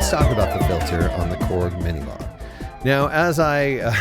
let's talk about the filter on the Korg Minilogue. Now, as I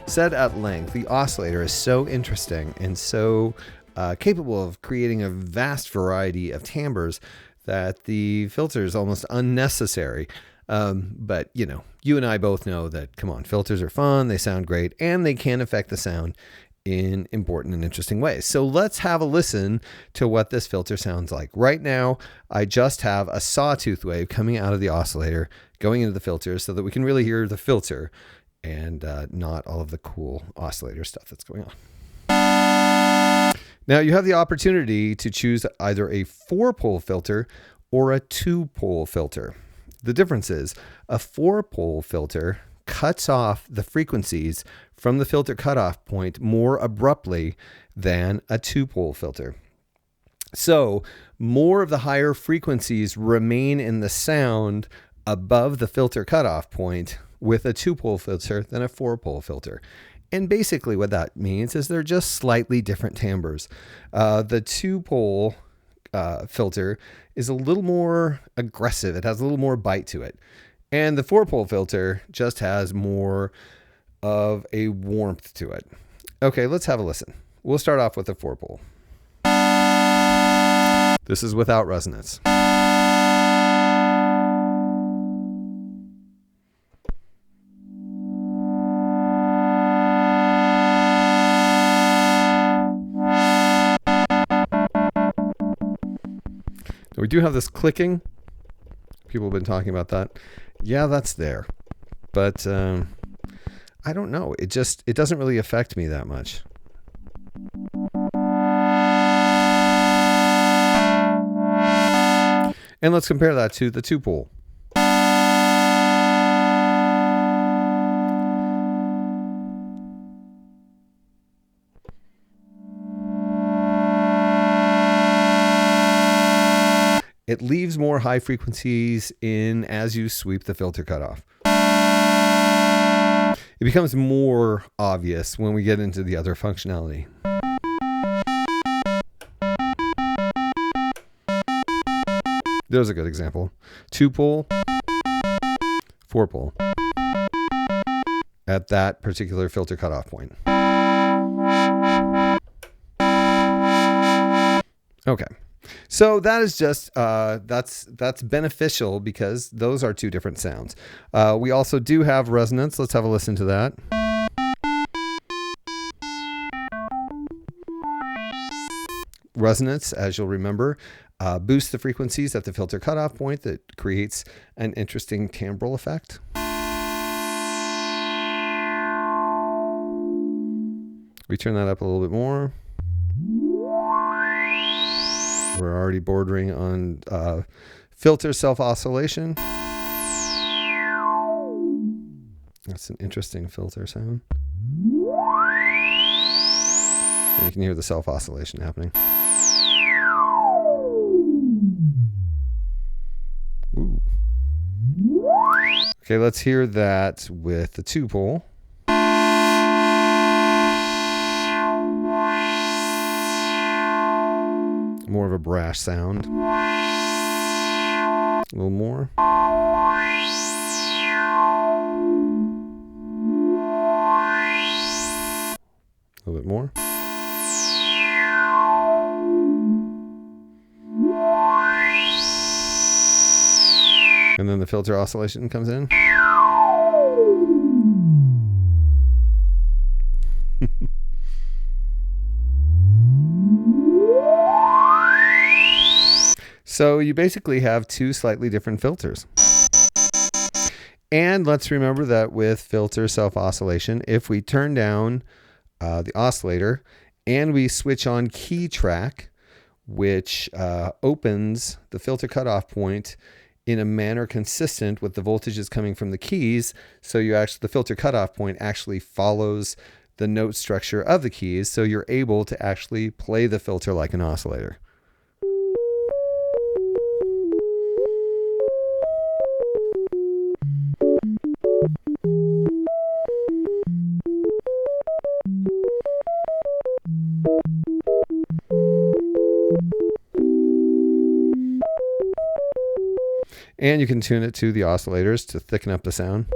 said at length, the oscillator is so interesting and so capable of creating a vast variety of timbres that the filter is almost unnecessary. But, you know, you and I both know that, come on, filters are fun, they sound great, and they can affect the sound in important and interesting ways. So let's have a listen to what this filter sounds like. Right now, I just have a sawtooth wave coming out of the oscillator, going into the filter so that we can really hear the filter and not all of the cool oscillator stuff that's going on. Now you have the opportunity to choose either a 4-pole filter or a 2-pole filter. The difference is a 4-pole filter cuts off the frequencies from the filter cutoff point more abruptly than a 2-pole filter. So more of the higher frequencies remain in the sound above the filter cutoff point with a 2-pole filter than a 4-pole filter. And basically what that means is they're just slightly different timbres. The 2-pole filter is a little more aggressive. It has a little more bite to it. And the 4-pole filter just has more of a warmth to it. Okay, let's have a listen. We'll start off with the 4-pole. This is without resonance. We do have this clicking. People have been talking about that. Yeah, that's there. But I don't know. It doesn't really affect me that much. And let's compare that to the 2-pole. It leaves more high frequencies in as you sweep the filter cutoff. It becomes more obvious when we get into the other functionality. There's a good example. 2-pole, 4-pole at that particular filter cutoff point. Okay. So that is just, that's beneficial because those are two different sounds. We also do have resonance. Let's have a listen to that. Resonance, as you'll remember, boosts the frequencies at the filter cutoff point that creates an interesting timbral effect. We turn that up a little bit more. We're already bordering on filter self-oscillation. That's an interesting filter sound. And you can hear the self-oscillation happening. Ooh. Okay, let's hear that with the 2-pole. More of a brash sound. A little more. A little bit more. And then the filter oscillation comes in. So you basically have two slightly different filters. And let's remember that with filter self-oscillation, if we turn down the oscillator and we switch on key track, which opens the filter cutoff point in a manner consistent with the voltages coming from the keys, so the filter cutoff point actually follows the note structure of the keys, so you're able to actually play the filter like an oscillator. And you can tune it to the oscillators to thicken up the sound.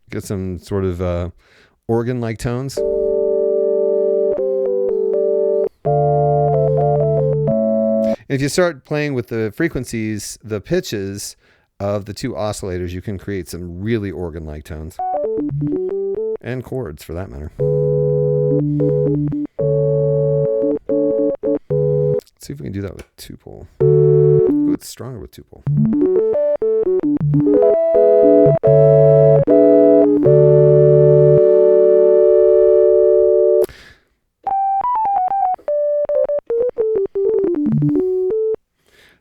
Get some sort of organ-like tones. If you start playing with the frequencies, the pitches of the two oscillators, you can create some really organ-like tones. And chords, for that matter. Let's see if we can do that with 2-pole. Ooh, it's stronger with 2-pole.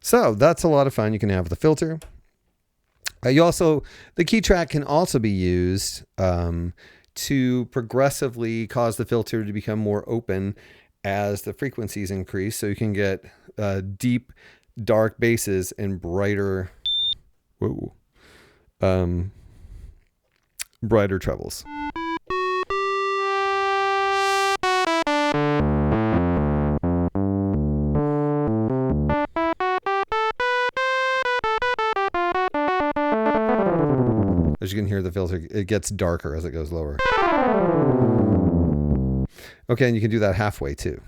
So that's a lot of fun you can have with the filter. The key track can also be used to progressively cause the filter to become more open as the frequencies increase. So you can get deep, dark basses and brighter, brighter trebles. As you can hear the filter, it gets darker as it goes lower. Okay, and you can do that halfway too.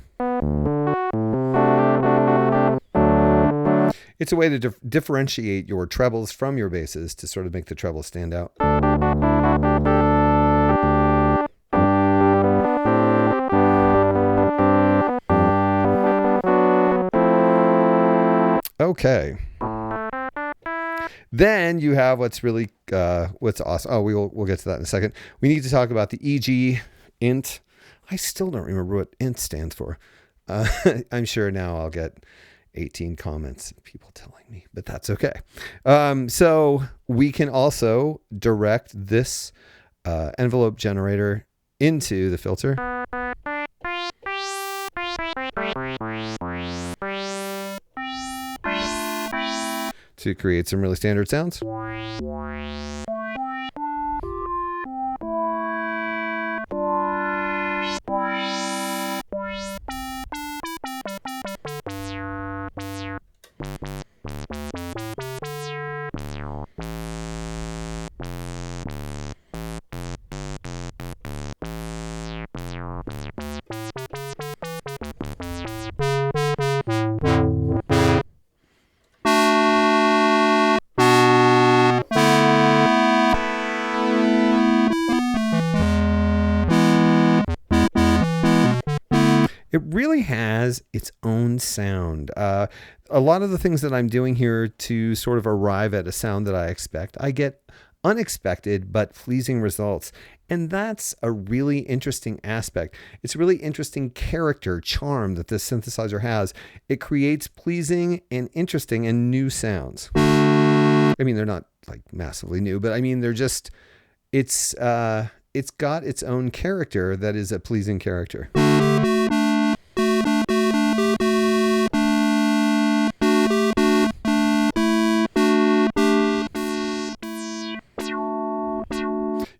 It's a way to differentiate your trebles from your basses to sort of make the treble stand out. Okay. Then you have what's awesome. Oh, we'll get to that in a second. We need to talk about the EG int. I still don't remember what int stands for. I'm sure now I'll get 18 comments, people telling me, but that's okay. So we can also direct this envelope generator into the filter. To create some really standard sounds. It really has its own sound. A lot of the things that I'm doing here to sort of arrive at a sound that I expect, I get unexpected but pleasing results. And that's a really interesting aspect. It's a really interesting character, charm that this synthesizer has. It creates pleasing and interesting and new sounds. I mean, they're not like massively new, but I mean, they're just, it's got its own character that is a pleasing character.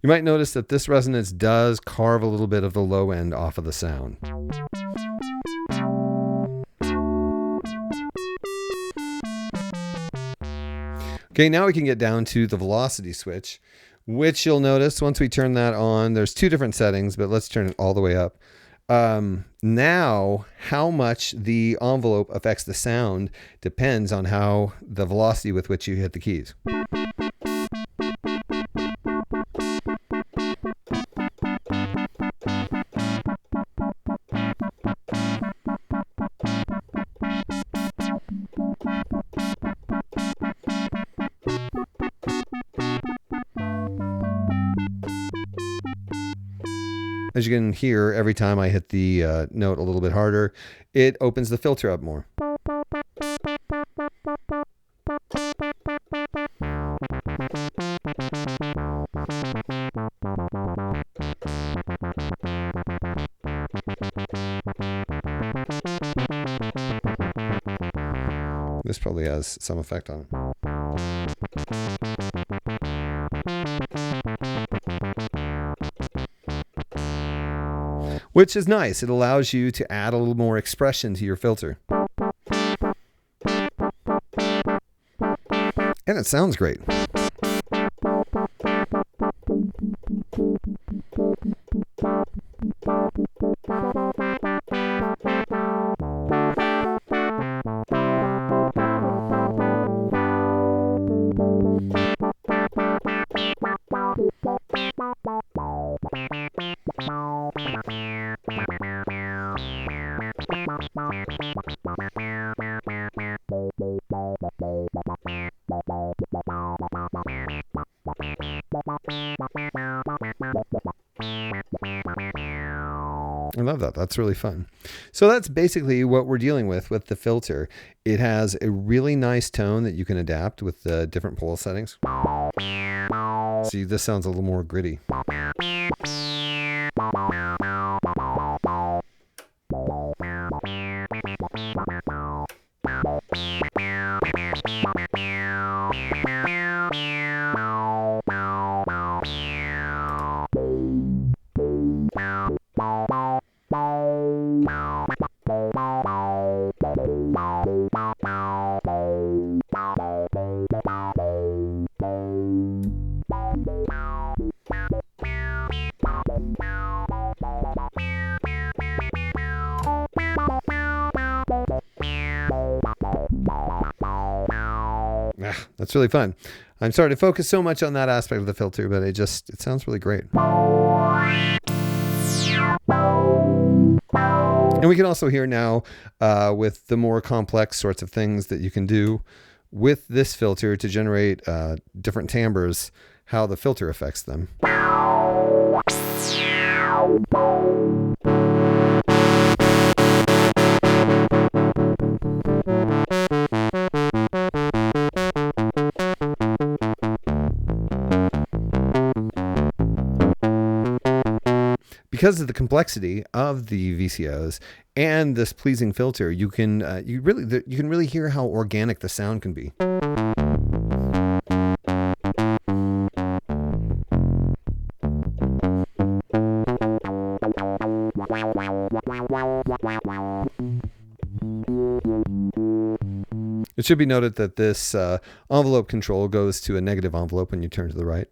You might notice that this resonance does carve a little bit of the low end off of the sound. Okay, now we can get down to the velocity switch, which you'll notice once we turn that on, there's two different settings, but let's turn it all the way up. Now, how much the envelope affects the sound depends on how the velocity with which you hit the keys. As you can hear, every time I hit the note a little bit harder, it opens the filter up more. This probably has some effect on it. which is nice. It allows you to add a little more expression to your filter. And it sounds great. I love that. That's really fun. So that's basically what we're dealing with the filter. It has a really nice tone that you can adapt with the different pole settings. See, this sounds a little more gritty. That's really fun. I'm sorry to focus so much on that aspect of the filter, but it sounds really great. And we can also hear now with the more complex sorts of things that you can do with this filter to generate different timbres, how the filter affects them. Because of the complexity of the VCOs and this pleasing filter, you can really hear how organic the sound can be. It should be noted that this envelope control goes to a negative envelope when you turn to the right.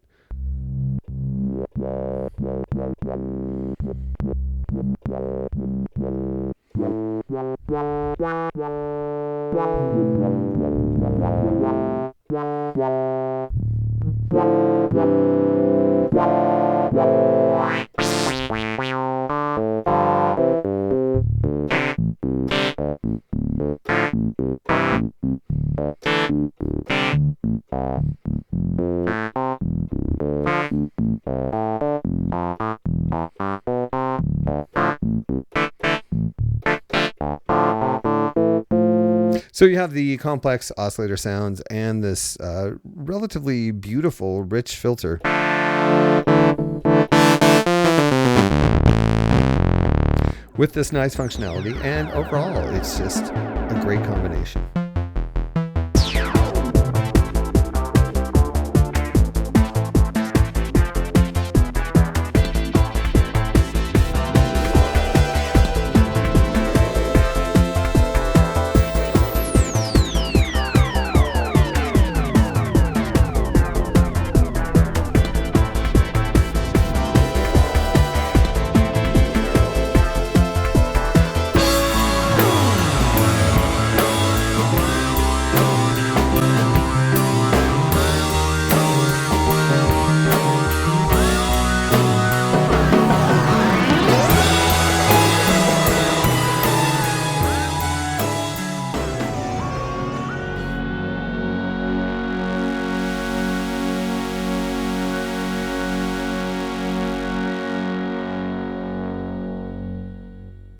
So you have the complex oscillator sounds and this relatively beautiful, rich filter. With this nice functionality, and overall, it's just a great combination.